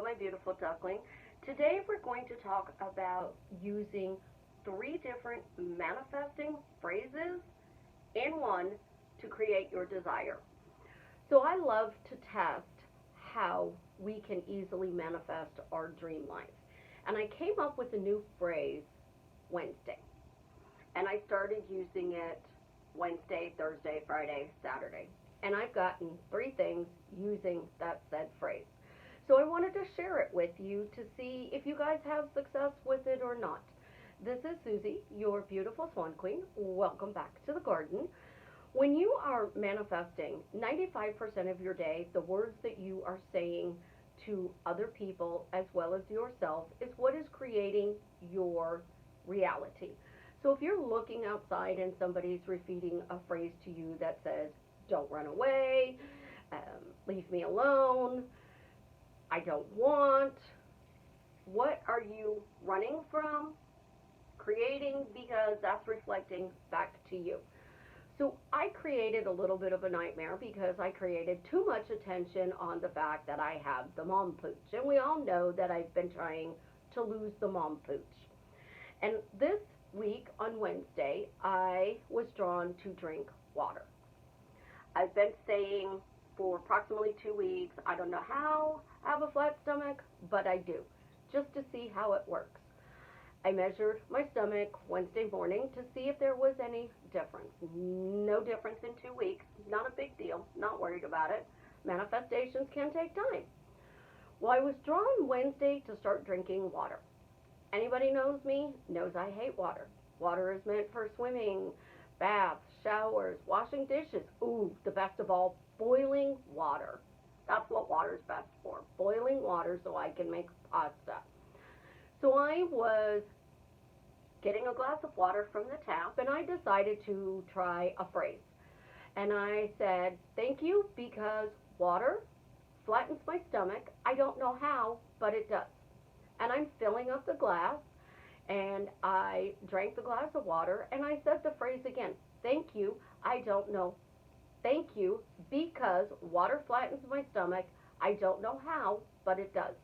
my beautiful duckling. Today we're going to talk about using 3 different manifesting phrases in one to create your desire. So I love to test how we can easily manifest our dream life. And I came up with a new phrase Wednesday. And I started using it Wednesday, Thursday, Friday, Saturday. And I've gotten 3 things using that said phrase. So I wanted to share it with you to see if you guys have success with it or not. This is Susie, your beautiful Swan Queen. Welcome back to the garden. When you are manifesting 95% of your day, the words that you are saying to other people as well as yourself is what is creating your reality. So if you're looking outside and somebody's repeating a phrase to you that says, don't run away, leave me alone, I don't want, what are you running from, creating, because that's reflecting back to you. So I created a little bit of a nightmare because I created too much attention on the fact that I have the mom pooch. And we all know that I've been trying to lose the mom pooch. And this week on Wednesday, I was drawn to drink water. I've been saying for approximately 2 weeks, I don't know how I have a flat stomach, but I do, just to see how it works. I measured my stomach Wednesday morning to see if there was any difference. No difference in 2 weeks. Not a big deal. Not worried about it. Manifestations can take time. Well, I was drawn Wednesday to start drinking water. Anybody knows me knows I hate water. Water is meant for swimming, baths, showers, washing dishes. Ooh, the best of all, boiling water. That's what water is best for. Boiling water so I can make pasta. So I was getting a glass of water from the tap, and I decided to try a phrase. And I said, thank you, because water flattens my stomach. I don't know how, but it does. And I'm filling up the glass, and I drank the glass of water, and I said the phrase again, thank you, I don't know. Thank you, because water flattens my stomach. I don't know how, but it does.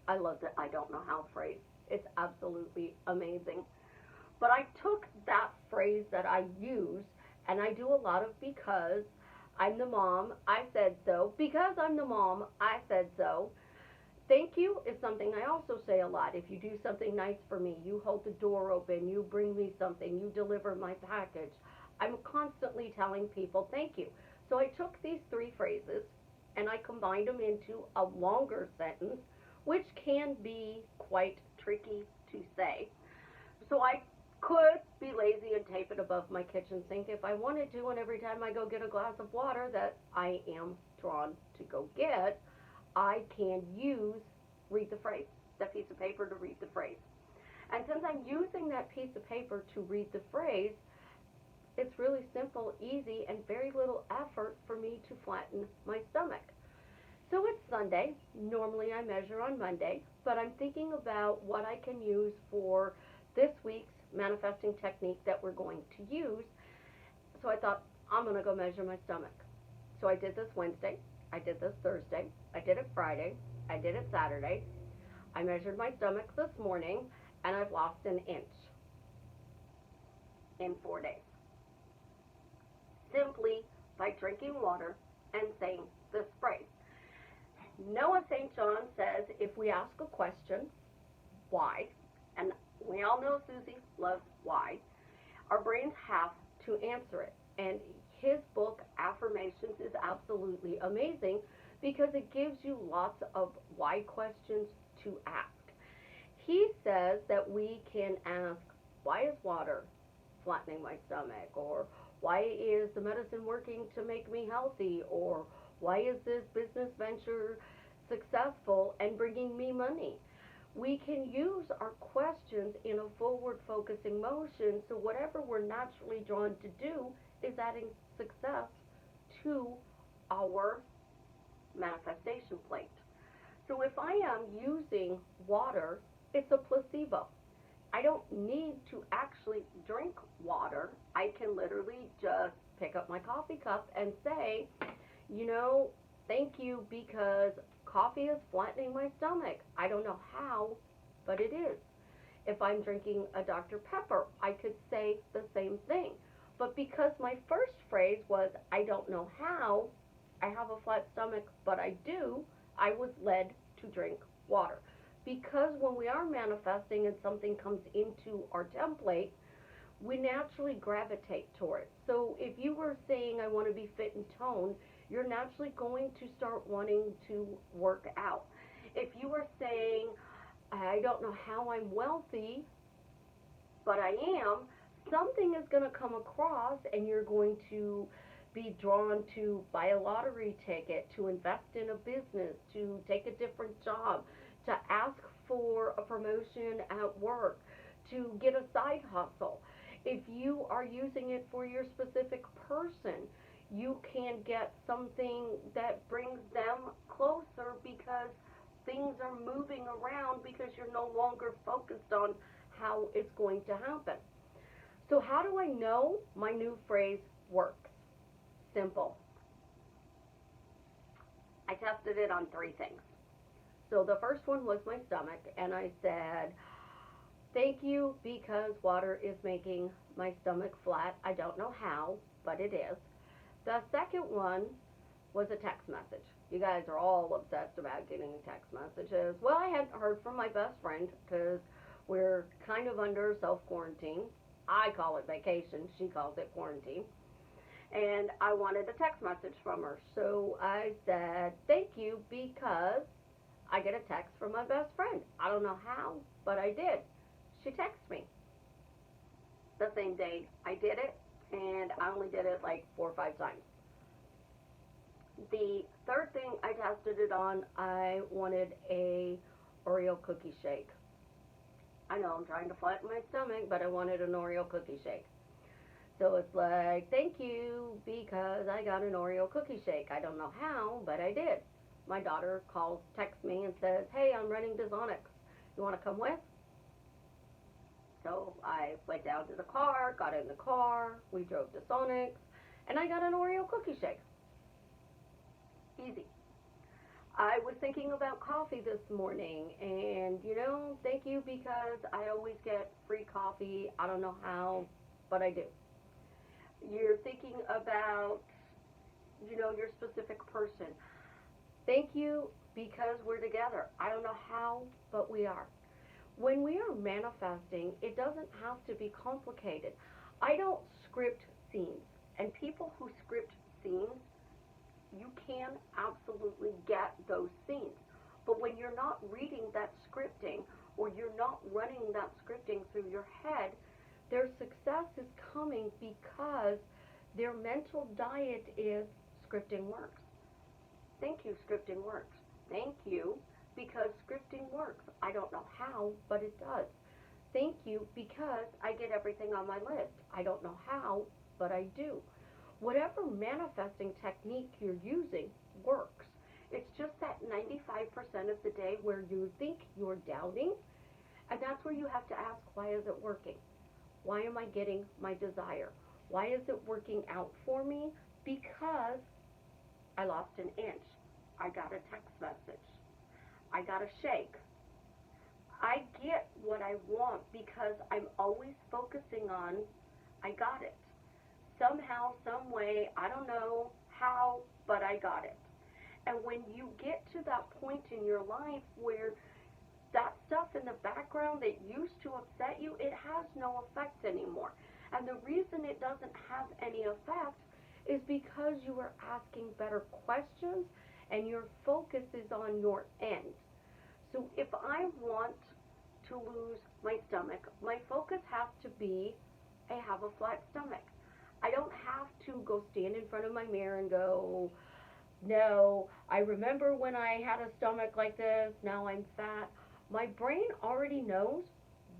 I love the I don't know how phrase. It's absolutely amazing. But I took that phrase that I use, and I do a lot of because I'm the mom, I said so. Because I'm the mom, I said so. Thank you is something I also say a lot. If you do something nice for me, you hold the door open, you bring me something, you deliver my package, I'm constantly telling people thank you. So I took these 3 phrases and I combined them into a longer sentence, which can be quite tricky to say. So I could be lazy and tape it above my kitchen sink if I wanted to, and every time I go get a glass of water that I am drawn to go get, I can read the phrase, that piece of paper to read the phrase. And since I'm using that piece of paper to read the phrase, it's really simple, easy, and very little effort for me to flatten my stomach. So it's Sunday. Normally I measure on Monday, but I'm thinking about what I can use for this week's manifesting technique that we're going to use. So I thought, I'm going to go measure my stomach. So I did this Wednesday. I did this Thursday. I did it Friday. I did it Saturday. I measured my stomach this morning, and I've lost an inch in 4 days. Simply by drinking water and saying this phrase. Noah St. John says, if we ask a question, why, and we all know Susie loves why, our brains have to answer it. And his book, Affirmations, is absolutely amazing because it gives you lots of why questions to ask. He says that we can ask, why is water flattening my stomach? Or why is the medicine working to make me healthy? Or why is this business venture successful and bringing me money? We can use our questions in a forward-focusing motion, so whatever we're naturally drawn to do is adding success to our manifestation plate. So if I am using water, it's a placebo. I don't need to actually drink water. I can literally just pick up my coffee cup and say, you know, thank you because Coffee is flattening my stomach. I don't know how, but it is. If I'm drinking a Dr. Pepper, I could say the same thing. But because my first phrase was, I don't know how, I have a flat stomach, but I do, I was led to drink water. Because when we are manifesting and something comes into our template, we naturally gravitate toward it. So if you were saying, I want to be fit and toned, you're naturally going to start wanting to work out. If you were saying, I don't know how I'm wealthy, but I am, something is going to come across and you're going to be drawn to buy a lottery ticket, to invest in a business, to take a different job, to ask for a promotion at work, to get a side hustle. If you are using it for your specific person, you can get something that brings them closer because things are moving around because you're no longer focused on how it's going to happen. So how do I know my new phrase works? Simple. I tested it on 3 things. So the first one was my stomach, and I said, thank you because water is making my stomach flat. I don't know how, but it is. The second one was a text message. You guys are all obsessed about getting text messages. Well, I hadn't heard from my best friend because we're kind of under self-quarantine. I call it vacation. She calls it quarantine. And I wanted a text message from her. So I said, thank you because I get a text from my best friend. I don't know how, but I did. She texted me the same day I did it, and I only did it like 4 or 5 times. The third thing I tested it on, I wanted a Oreo cookie shake. I know I'm trying to flatten my stomach, but I wanted an Oreo cookie shake. So it's like, thank you because I got an Oreo cookie shake. I don't know how, but I did. My daughter texts me and says, hey, I'm running to Sonics. You want to come with? So I went down to the car, got in the car, we drove to Sonics, and I got an Oreo cookie shake. Easy. I was thinking about coffee this morning, and thank you because I always get free coffee. I don't know how, but I do. You're thinking about, your specific person. Thank you because we're together. I don't know how, but we are. When we are manifesting, it doesn't have to be complicated. I don't script scenes, and people who script scenes, you can absolutely get those scenes. But when you're not reading that scripting, or you're not running that scripting through your head, their success is coming because their mental diet is scripting works. Thank you, scripting works. Thank you because scripting works. I don't know how, but it does. Thank you because I get everything on my list. I don't know how, but I do. Whatever manifesting technique you're using works. It's just that 95% of the day where you think you're doubting, and that's where you have to ask, why is it working? Why am I getting my desire? Why is it working out for me? Because I lost an inch. I got a text message. I got a shake. I get what I want because I'm always focusing on, I got it. Somehow, some way, I don't know how, but I got it. And when you get to that point in your life where that stuff in the background that used to upset you, it has no effect anymore. And the reason it doesn't have any effect is because you are asking better questions and your focus is on your end. So if I want to lose my stomach, my focus has to be, I have a flat stomach. I don't have to go stand in front of my mirror and go, no, I remember when I had a stomach like this, now I'm fat. My brain already knows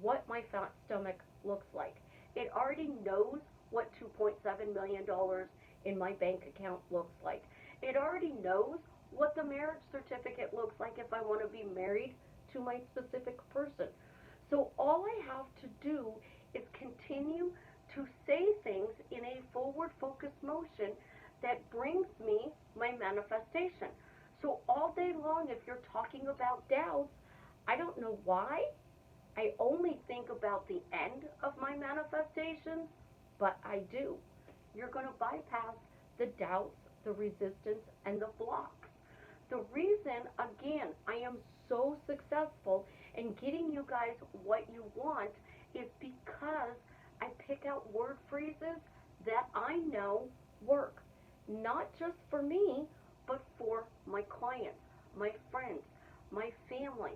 what my fat stomach looks like. It already knows what $2.7 million in my bank account looks like. It already knows what the marriage certificate looks like if I want to be married to my specific person. So all I have to do is continue to say things in a forward focused motion that brings me my manifestation. So all day long, if you're talking about doubts, I don't know why. I only think about the end of my manifestations, but I do. You're going to bypass the doubts, the resistance, and the blocks. The reason, again, I am so successful in getting you guys what you want is because I pick out word phrases that I know work. Not just for me, but for my clients, my friends, my family,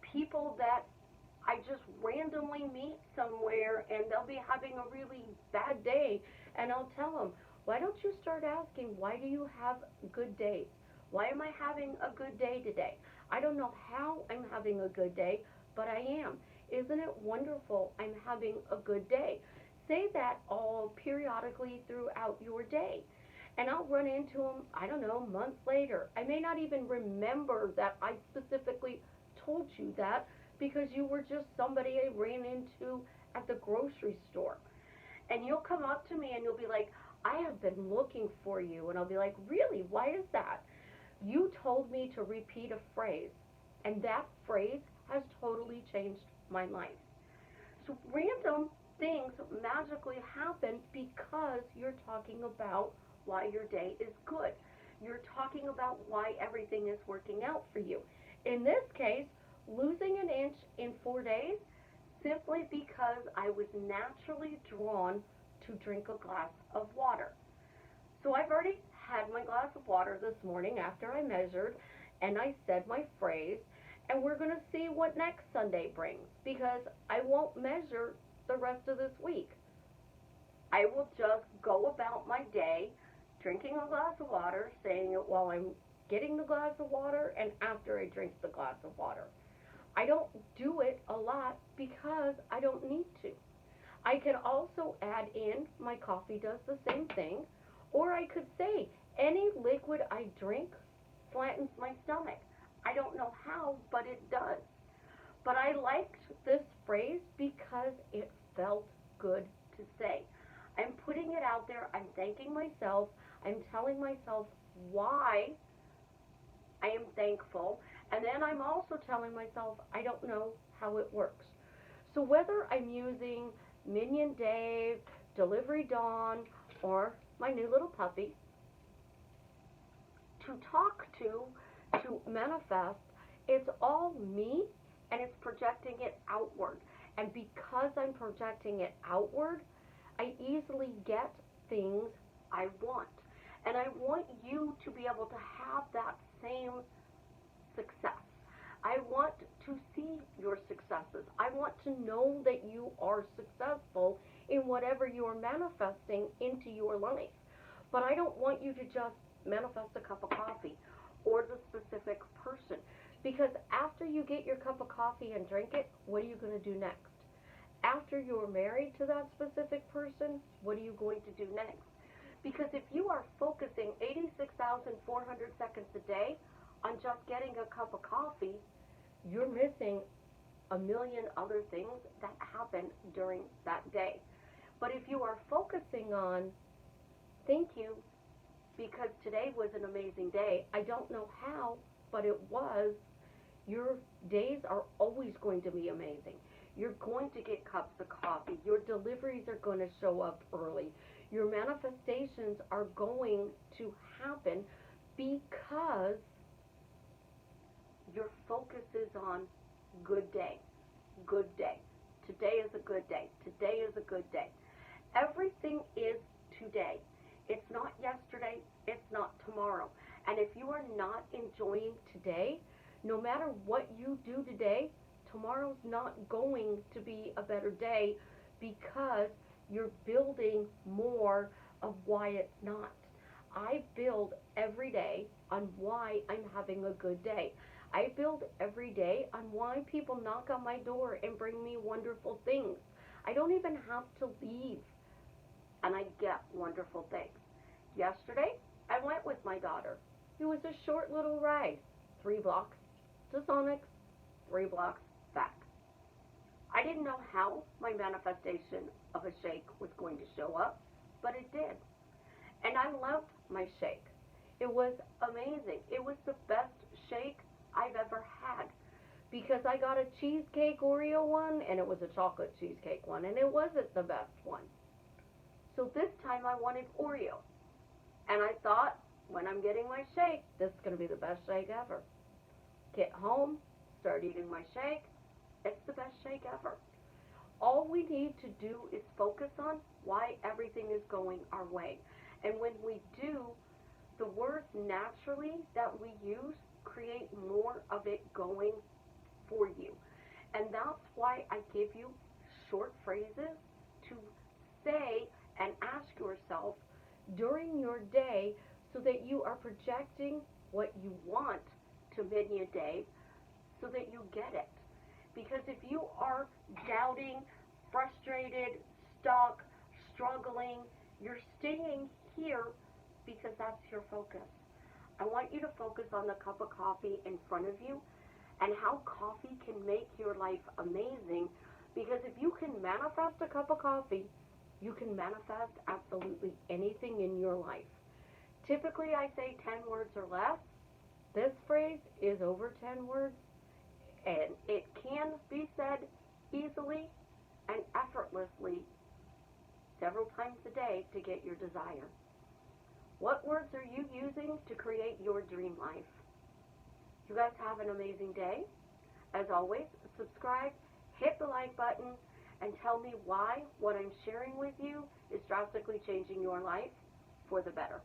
people that I just randomly meet somewhere and they'll be having a really bad day and I'll tell them, why don't you start asking, why do you have good days? Why am I having a good day today? I don't know how I'm having a good day, but I am. Isn't it wonderful I'm having a good day? Say that all periodically throughout your day. And I'll run into them, I don't know, months later. I may not even remember that I specifically told you that because you were just somebody I ran into at the grocery store. And you'll come up to me and you'll be like, I have been looking for you. And I'll be like, really? Why is that? You told me to repeat a phrase, and that phrase has totally changed my life. So random things magically happen because you're talking about why your day is good. You're talking about why everything is working out for you. In this case, losing an inch in 4 days simply because I was naturally drawn to drink a glass of water. So I've already had my glass of water this morning after I measured and I said my phrase, and we're going to see what next Sunday brings because I won't measure the rest of this week. I will just go about my day drinking a glass of water, saying it while I'm getting the glass of water and after I drink the glass of water. I don't do it a lot because I don't need to. I can also add in my coffee does the same thing, or I could say any liquid I drink flattens my stomach. I don't know how, but it does. But I liked this phrase because it felt good to say. I'm putting it out there. I'm thanking myself. I'm telling myself why I am thankful. And then I'm also telling myself I don't know how it works. So whether I'm using Minion Dave, Delivery Dawn, or my new little puppy to talk to manifest, it's all me and it's projecting it outward. And because I'm projecting it outward, I easily get things I want. And I want you to be able to have that same success. I want to see your successes. I want to know that you are successful in whatever you are manifesting into your life. But I don't want you to just manifest a cup of coffee or the specific person. Because after you get your cup of coffee and drink it, what are you going to do next? After you're married to that specific person, what are you going to do next? Because if you are focusing 86,400 seconds a day on just getting a cup of coffee, you're missing a million other things that happen during that day. But if you are focusing on, thank you, because today was an amazing day, I don't know how, but it was, your days are always going to be amazing. You're going to get cups of coffee. Your deliveries are going to show up early. Your manifestations are going to happen because your focus is on good day, good day. Today is a good day. Today is a good day. Everything is today. It's not yesterday. It's not tomorrow. And if you are not enjoying today, no matter what you do today, tomorrow's not going to be a better day because you're building more of why it's not. I build every day on why I'm having a good day. I build every day on why people knock on my door and bring me wonderful things. I don't even have to leave and I get wonderful things. Yesterday, I went with my daughter. It was a short little ride, 3 blocks to Sonic's, 3 blocks back. I didn't know how my manifestation of a shake was going to show up, but it did. And I loved my shake. It was amazing. It was the best shake I've ever had because I got a cheesecake Oreo one and it was a chocolate cheesecake one and it wasn't the best one. So this time I wanted Oreo. And I thought, when I'm getting my shake, this is going to be the best shake ever. Get home, start eating my shake. It's the best shake ever. All we need to do is focus on why everything is going our way. And when we do, the words naturally that we use create more of it going for you. And that's why I give you short phrases to say and ask yourself during your day so that you are projecting what you want to many a day so that you get it. Because if you are doubting, frustrated, stuck, struggling, you're staying here because that's your focus. I want you to focus on the cup of coffee in front of you and how coffee can make your life amazing, because if you can manifest a cup of coffee, you can manifest absolutely anything in your life. Typically, I say 10 words or less. This phrase is over 10 words, and it can be said easily and effortlessly several times a day to get your desire. What words are you using to create your dream life? You guys have an amazing day. As always, subscribe, hit the like button, and tell me why what I'm sharing with you is drastically changing your life for the better.